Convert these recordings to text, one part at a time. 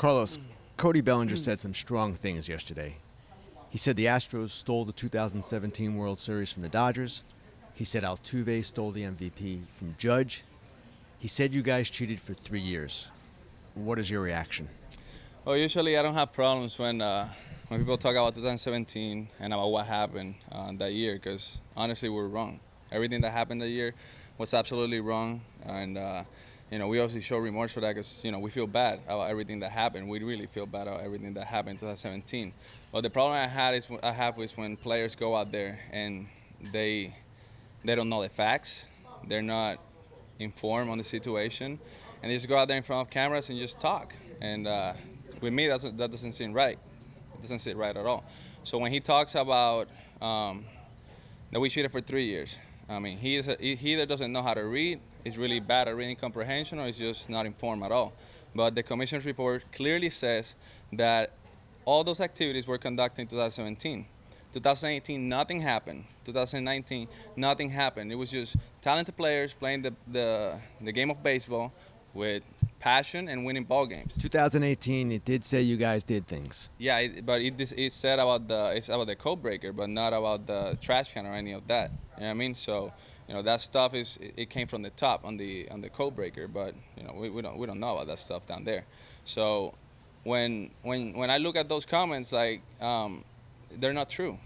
Carlos, Cody Bellinger said some strong things yesterday. He said the Astros stole the 2017 World Series from the Dodgers. He said Altuve stole the MVP from Judge. He said you guys cheated for 3 years. What is your reaction? Well, usually I don't have problems when people talk about 2017 and about what happened that year, because honestly we're wrong. Everything that happened that year was absolutely wrong, and we also show remorse for that because we feel bad about everything that happened. We really feel bad about everything that happened in 2017. But the problem I have is when players go out there and they don't know the facts, they're not informed on the situation, and they just go out there in front of cameras and just talk. And with me, that doesn't seem right. It doesn't sit right at all. So when he talks about that we cheated for 3 years, I mean, he either doesn't know how to read, is really bad at reading comprehension, or is just not informed at all. But the commission's report clearly says that all those activities were conducted in 2017. 2018, nothing happened. 2019, nothing happened. It was just talented players playing the game of baseball with passion and winning ball games. 2018, it did say you guys did things. Yeah, but it said about the code breaker, but not about the trash can or any of that. You know what I mean? So, that stuff it came from the top on the code breaker, but we don't know about that stuff down there. So when I look at those comments, like they're not true.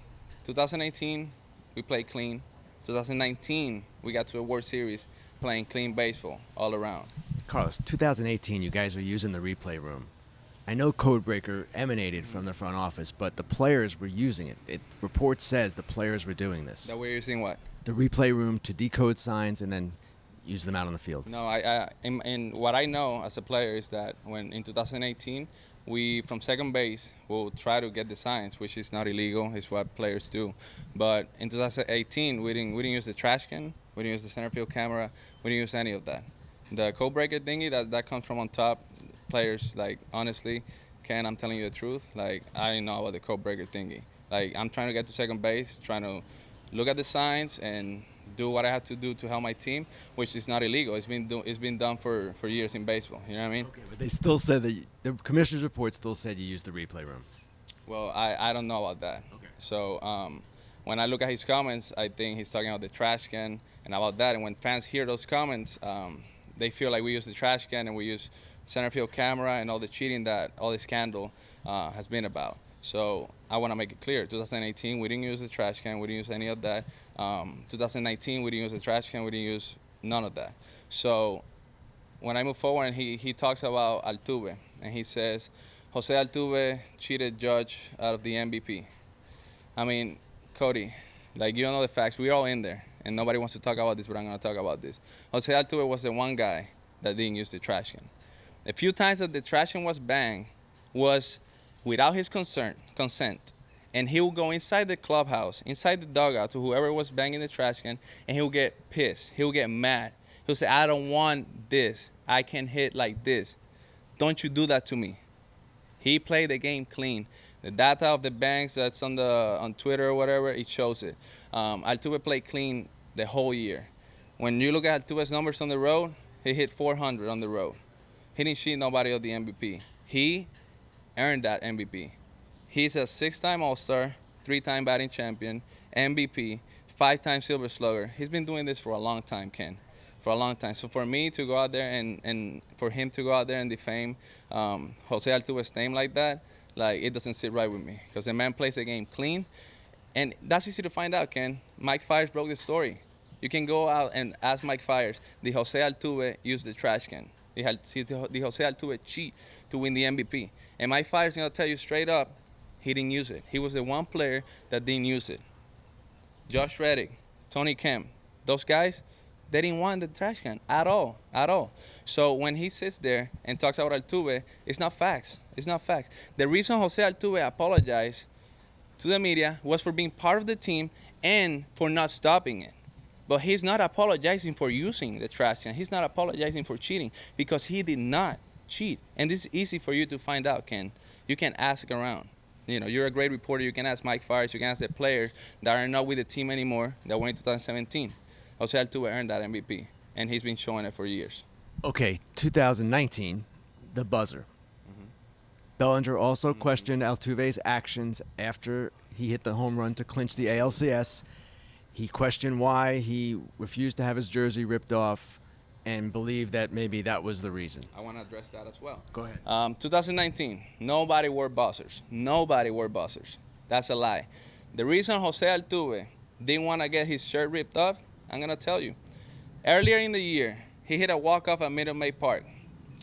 2018, we played clean. 2019, we got to a World Series playing clean baseball all around. Carlos, 2018, you guys were using the replay room. I know Codebreaker emanated from the front office, but the players were using it. Report says the players were doing this. That we're using what? The replay room to decode signs and then use them out on the field. No, and what I know as a player is that when in 2018, we from second base will try to get the signs, which is not illegal. It's what players do. But in 2018, we didn't use the trash can. We didn't use the center field camera. We didn't use any of that. The code breaker thingy that comes from on top. Players, like, honestly, Ken, I'm telling you the truth. Like, I didn't know about the code breaker thingy. Like, I'm trying to get to second base, trying to look at the signs and do what I have to do to help my team, which is not illegal. It's been done for years in baseball. You know what I mean? Okay, but they still said that the commissioner's report still said you used the replay room. Well, I don't know about that. Okay. So when I look at his comments, I think he's talking about the trash can and about that. And when fans hear those comments, they feel like we use the trash can and we use center field camera and all the cheating that all this scandal has been about. So I want to make it clear. 2018, we didn't use the trash can. We didn't use any of that. 2019, we didn't use the trash can. We didn't use none of that. So when I move forward and he talks about Altuve, and he says, José Altuve cheated Judge out of the MVP. I mean, Cody, like, you don't know the facts. We're all in there, and nobody wants to talk about this, but I'm going to talk about this. José Altuve was the one guy that didn't use the trash can. A few times that the trash can was banged was without his consent. And he will go inside the clubhouse, inside the dugout to whoever was banging the trash can, and he'll get pissed. He'll get mad. He'll say, I don't want this. I can hit like this. Don't you do that to me. He played the game clean. The data of the bangs that's on Twitter or whatever, it shows it. Altuve played clean the whole year. When you look at Altuve's numbers on the road, he hit 400 on the road. He didn't cheat nobody of the MVP. He earned that MVP. He's a 6-time All-Star, 3-time batting champion, MVP, 5-time Silver Slugger. He's been doing this for a long time, Ken, for a long time. So for me to go out there and for him to go out there and defame José Altuve's name like that, like, it doesn't sit right with me, because the man plays the game clean. And that's easy to find out, Ken. Mike Fiers broke the story. You can go out and ask Mike Fiers, did José Altuve use the trash can? Did José Altuve cheat to win the MVP? And Mike Fiers is going to tell you straight up, he didn't use it. He was the one player that didn't use it. Josh Reddick, Tony Kemp, those guys, they didn't want the trash can at all. So when he sits there and talks about Altuve, it's not facts. It's not facts. The reason José Altuve apologized to the media was for being part of the team and for not stopping it. But he's not apologizing for using the trash can. He's not apologizing for cheating, because he did not cheat. And this is easy for you to find out, Ken. You can ask around. You're a great reporter. You can ask Mike Fiers. You can ask the players that are not with the team anymore that went in 2017. José Altuve earned that MVP, and he's been showing it for years. Okay, 2019, the buzzer. Bellinger also questioned Altuve's actions after he hit the home run to clinch the ALCS. He questioned why he refused to have his jersey ripped off and believed that maybe that was the reason. I want to address that as well. Go ahead. 2019, nobody wore buzzers. Nobody wore buzzers. That's a lie. The reason José Altuve didn't want to get his shirt ripped off, I'm going to tell you. Earlier in the year, he hit a walk-off at Minute Maid Park.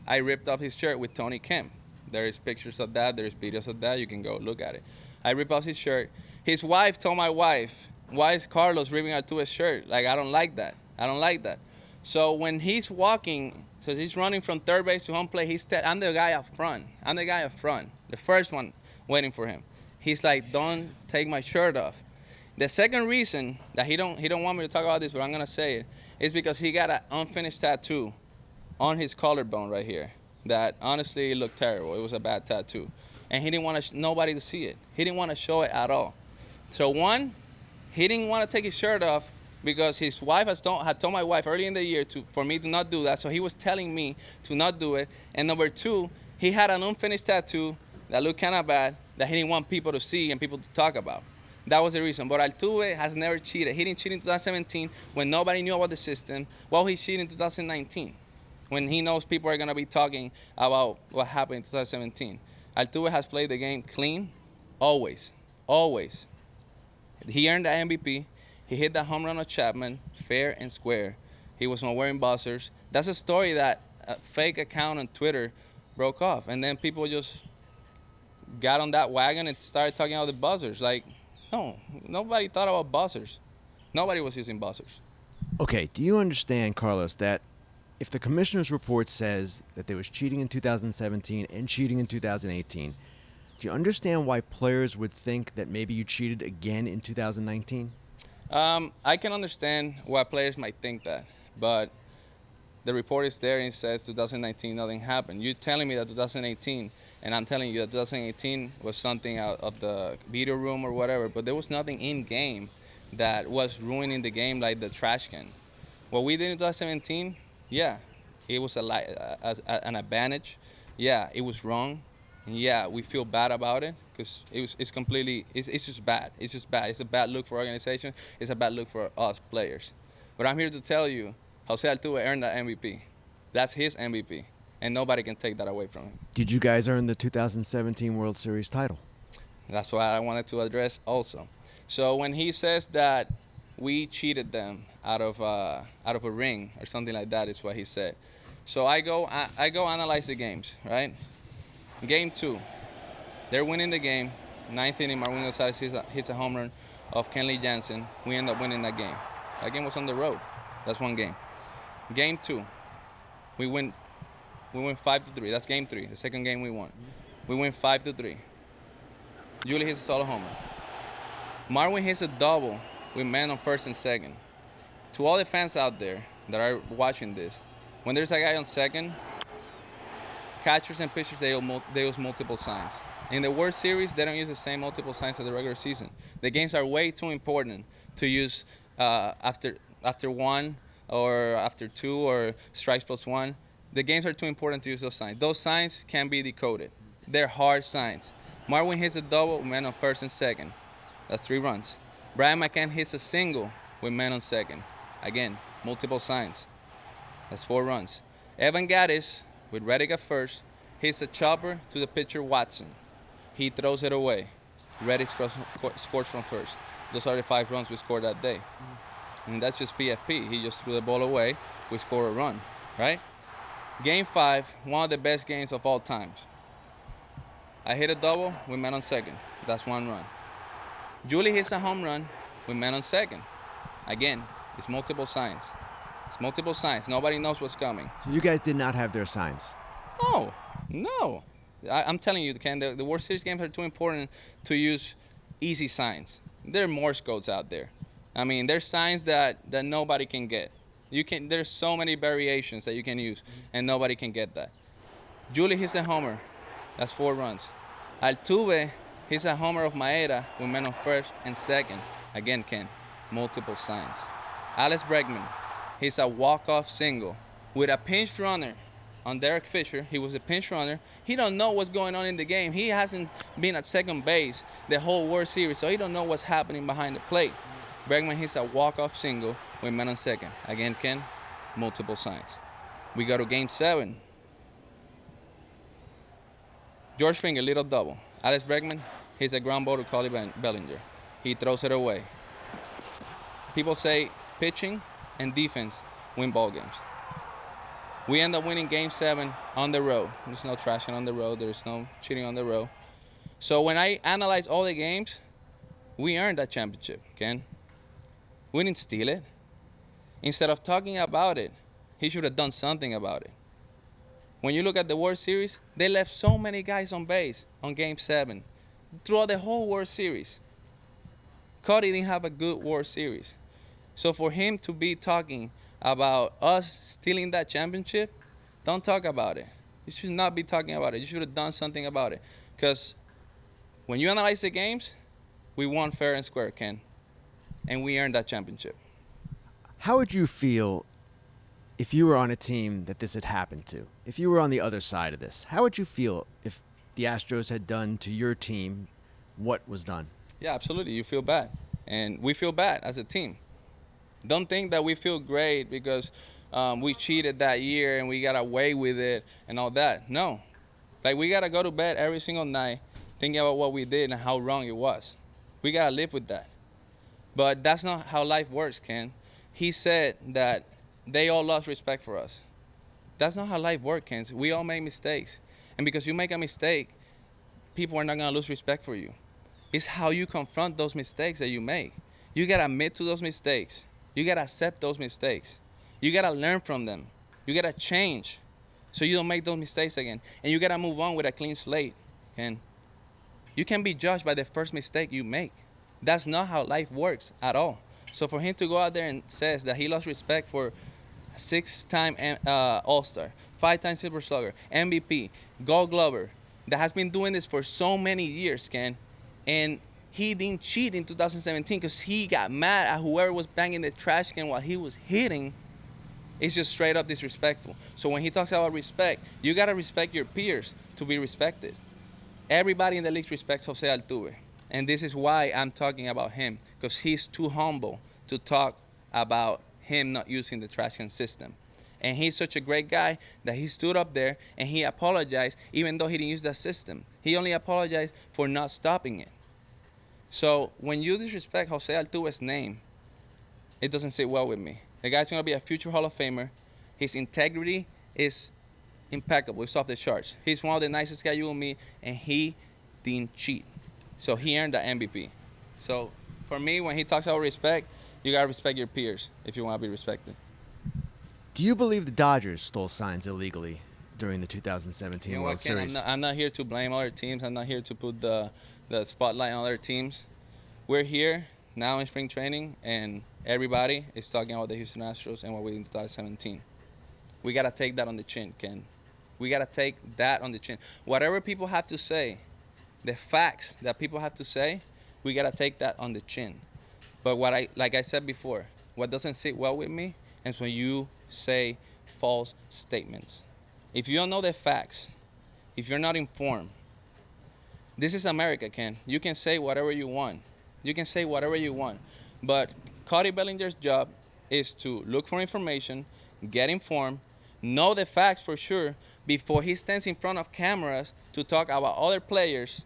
I ripped off his shirt with Tony Kemp. There is pictures of that. There is videos of that. You can go look at it. I ripped off his shirt. His wife told my wife, why is Carlos ripping Altuve's shirt? Like, I don't like that. I don't like that. So when he's walking, so he's running from third base to home plate, I'm the guy up front. I'm the guy up front. The first one waiting for him. He's like, don't take my shirt off. The second reason that he don't want me to talk about this, but I'm going to say it, is because he got an unfinished tattoo on his collarbone right here that honestly looked terrible. It was a bad tattoo. And he didn't want nobody to see it. He didn't want to show it at all. So one, he didn't want to take his shirt off because his wife had told my wife early in the year for me to not do that. So he was telling me to not do it. And number two, he had an unfinished tattoo that looked kind of bad that he didn't want people to see and people to talk about. That was the reason. But Altuve has never cheated. He didn't cheat in 2017 when nobody knew about the system. Well, he cheated in 2019 when he knows people are going to be talking about what happened in 2017. Altuve has played the game clean, always, always. He earned the MVP. He hit that home run of Chapman, fair and square. He was not wearing buzzers. That's a story that a fake account on Twitter broke off. And then people just got on that wagon and started talking about the buzzers. Like, no, nobody thought about buzzers. Nobody was using buzzers. Okay, do you understand, Carlos, that if the commissioner's report says that there was cheating in 2017 and cheating in 2018, do you understand why players would think that maybe you cheated again in 2019? I can understand why players might think that, but the report is there and it says 2019 nothing happened. You're telling me that 2018, and I'm telling you that 2018 was something out of the video room or whatever, but there was nothing in game that was ruining the game like the trash can. What we did in 2017, yeah, it was an advantage. Yeah, it was wrong. And yeah, we feel bad about it because it's just bad. It's just bad. It's a bad look for organization. It's a bad look for us players. But I'm here to tell you, José Altuve earned that MVP. That's his MVP, and nobody can take that away from him. Did you guys earn the 2017 World Series title? That's what I wanted to address also. So when he says that we cheated them out of a ring or something like that is what he said. So I go analyze the games, right? Game 2, they're winning the game. 9th inning, Marwin Gonzalez hits a home run of Kenley Jansen. We end up winning that game. That game was on the road. That's one game. Game 2, we win 5-3. That's game 3. The second game we won. We win 5-3. Julie hits a solo homer. Marwin hits a double with men on first and second. To all the fans out there that are watching this, when there's a guy on second, catchers and pitchers, they use multiple signs. In the World Series, they don't use the same multiple signs as the regular season. The games are way too important to use after one or after two or strikes plus one. The games are too important to use those signs. Those signs can be decoded. They're hard signs. Marwin hits a double with men on first and second. That's 3 runs. Brian McCann hits a single with men on second. Again, multiple signs. That's 4 runs. Evan Gattis, with Reddick at first, hits a chopper to the pitcher Watson. He throws it away. Reddick scores from first. Those are the 5 runs we scored that day. And that's just PFP. He just threw the ball away. We score a run, right? Game 5, one of the best games of all times. I hit a double with men on second. That's 1 run. Julie hits a home run with men on second. Again, it's multiple signs. It's multiple signs. Nobody knows what's coming. So you guys did not have their signs? No. I'm telling you, Ken, the World Series games are too important to use easy signs. There are Morse codes out there. I mean, there's signs that nobody can get. There's so many variations that you can use, and nobody can get that. Julie hits a homer. That's 4 runs. Altuve hits a homer of Maeda with men on first and second. Again, Ken, multiple signs. Alex Bregman hits a walk-off single with a pinch runner on Derek Fisher. He was a pinch runner. He don't know what's going on in the game. He hasn't been at second base the whole World Series, so he don't know what's happening behind the plate. Bregman hits a walk-off single with men on second. Again, Ken, multiple signs. We go to Game 7. George Springer, little double. Alex Bregman hits a ground ball to Cody Bellinger. He throws it away. People say pitching and defense win ball games. We end up winning Game 7 on the road. There's no trashing on the road. There's no cheating on the road. So when I analyze all the games, we earned that championship, Ken. We didn't steal it. Instead of talking about it, he should have done something about it. When you look at the World Series, they left so many guys on base on Game 7 throughout the whole World Series. Cody didn't have a good World Series. So for him to be talking about us stealing that championship, don't talk about it. You should not be talking about it. You should have done something about it. Because when you analyze the games, we won fair and square, Ken. And we earned that championship. How would you feel if you were on a team that this had happened to? If you were on the other side of this, how would you feel if the Astros had done to your team what was done? Yeah, absolutely. You feel bad. And we feel bad as a team. Don't think that we feel great because we cheated that year and we got away with it and all that. No. Like, we got to go to bed every single night thinking about what we did and how wrong it was. We got to live with that. But that's not how life works, Ken. He said that they all lost respect for us. That's not how life works, Ken. We all make mistakes. And because you make a mistake, people are not going to lose respect for you. It's how you confront those mistakes that you make. You got to admit to those mistakes. You got to accept those mistakes. You got to learn from them. You got to change so you don't make those mistakes again. And you got to move on with a clean slate. And you can't be judged by the first mistake you make. That's not how life works at all. So for him to go out there and says that he lost respect for a 6-time All-Star, 5-time Silver Slugger, MVP, Gold Glover, that has been doing this for so many years, Ken, and he didn't cheat in 2017 because he got mad at whoever was banging the trash can while he was hitting, it's just straight up disrespectful. So when he talks about respect, you got to respect your peers to be respected. Everybody in the league respects José Altuve. And this is why I'm talking about him, because he's too humble to talk about him not using the trash can system. And he's such a great guy that he stood up there and he apologized even though he didn't use that system. He only apologized for not stopping it. So when you disrespect José Altuve's name, it doesn't sit well with me. The guy's going to be a future Hall of Famer. His integrity is impeccable. It's off the charts. He's one of the nicest guys you will meet, and he didn't cheat. So he earned the MVP. So for me, when he talks about respect, you got to respect your peers if you want to be respected. Do you believe the Dodgers stole signs illegally during the 2017 World Series? I'm not here to blame other teams. I'm not here to put the spotlight on other teams. We're here now in spring training, and everybody is talking about the Houston Astros and what we did in 2017. We got to take that on the chin, Ken. We got to take that on the chin. Whatever people have to say, the facts that people have to say, we got to take that on the chin. But like I said before, what doesn't sit well with me is when you say false statements. If you don't know the facts, if you're not informed, this is America, Ken. You can say whatever you want. You can say whatever you want. But Cody Bellinger's job is to look for information, get informed, know the facts for sure before he stands in front of cameras to talk about other players.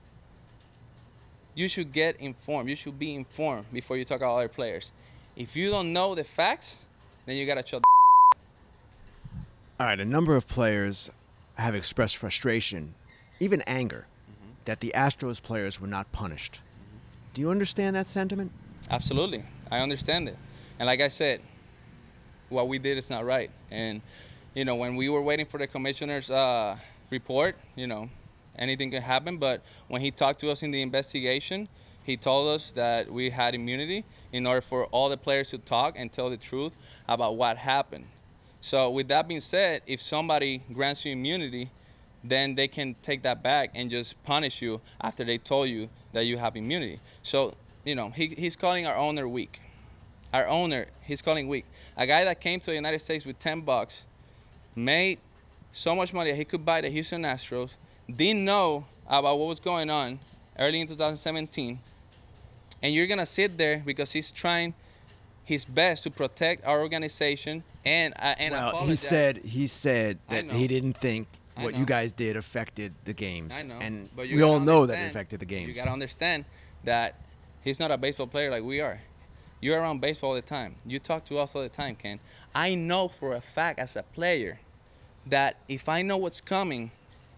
You should get informed. You should be informed before you talk about other players. If you don't know the facts, then you got to shut the All right, a number of players have expressed frustration, even anger, that the Astros players were not punished. Do you understand that sentiment? Absolutely. I understand it. And like I said, what we did is not right. And, when we were waiting for the commissioner's report, anything could happen. But when he talked to us in the investigation, he told us that we had immunity in order for all the players to talk and tell the truth about what happened. So with that being said, if somebody grants you immunity, then they can take that back and just punish you after they told you that you have immunity. So, he's calling our owner weak. Our owner, he's calling weak. A guy that came to the United States with $10, made so much money that he could buy the Houston Astros, didn't know about what was going on early in 2017, and you're going to sit there because he's trying his best to protect our organization and Well, apologize. he said I that know. he didn't think I what know. you guys did affected the games. I know. And But you we all gotta know that it understand- affected the games. You got to understand that he's not a baseball player like we are. You're around baseball all the time. You talk to us all the time, Ken. I know for a fact as a player that if I know what's coming,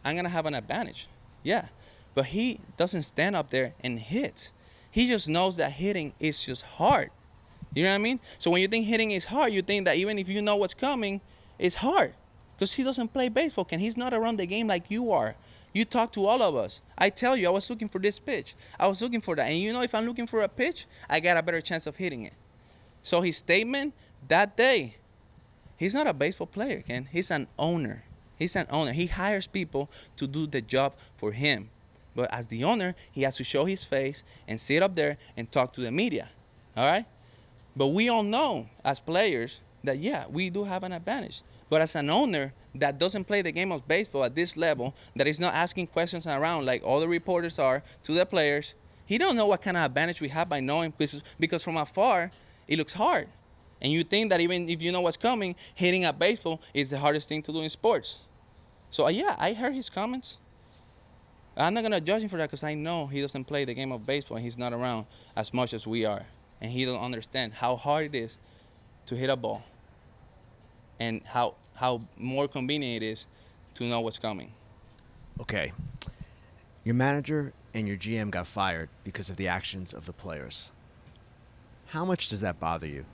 I'm going to have an advantage. Yeah. But he doesn't stand up there and hits. He just knows that hitting is just hard. You know what I mean? So when you think hitting is hard, you think that even if you know what's coming, it's hard. Because he doesn't play baseball, Ken. He's not around the game like you are. You talk to all of us. I tell you, I was looking for this pitch. I was looking for that. And you know, if I'm looking for a pitch, I got a better chance of hitting it. So his statement that day, he's not a baseball player, Ken. He's an owner. He's an owner. He hires people to do the job for him. But as the owner, he has to show his face and sit up there and talk to the media. All right? But we all know as players that, yeah, we do have an advantage. But as an owner that doesn't play the game of baseball at this level, that is not asking questions around like all the reporters are to the players, he don't know what kind of advantage we have by knowing, because from afar, it looks hard. And you think that even if you know what's coming, hitting a baseball is the hardest thing to do in sports. So, yeah, I heard his comments. I'm not going to judge him for that because I know he doesn't play the game of baseball and he's not around as much as we are. And he don't understand how hard it is to hit a ball and how more convenient it is to know what's coming. Okay. Your manager and your GM got fired because of the actions of the players. How much does that bother you?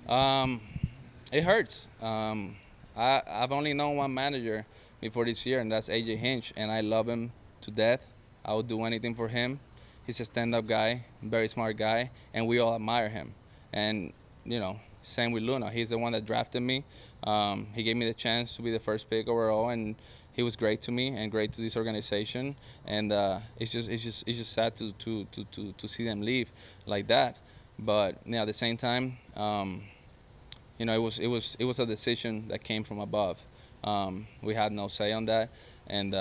It hurts. I've only known one manager before this year, and that's AJ Hinch, and I love him to death. I would do anything for him. He's a stand-up guy, very smart guy, and we all admire him. And, you know, same with Luna. He's the one that drafted me. He gave me the chance to be the first pick overall, and he was great to me and great to this organization. And it's just sad to see them leave like that. But yeah, at the same time, you know, it was a decision that came from above. We had no say on that, and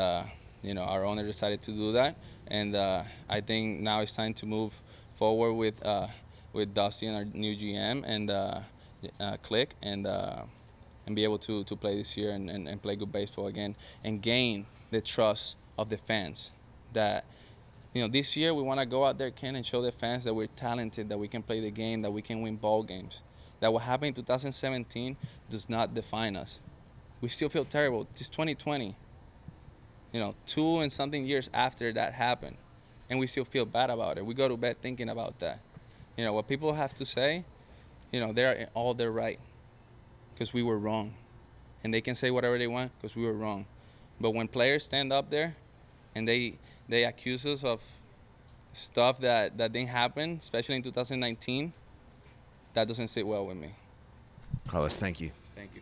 you know, our owner decided to do that. And I think now it's time to move forward with Dusty and our new GM and click and be able to play this year and play good baseball again and gain the trust of the fans. That, you know, this year we want to go out there, Ken, and show the fans that we're talented, that we can play the game, that we can win ball games. That what happened in 2017 does not define us. We still feel terrible. It's 2020. You know, 2 and something years after that happened, and we still feel bad about it. We go to bed thinking about that. You know, what people have to say, you know, they're all their right, because we were wrong. And they can say whatever they want because we were wrong. But when players stand up there and they accuse us of stuff that didn't happen, especially in 2019, that doesn't sit well with me. Carlos, thank you. Thank you.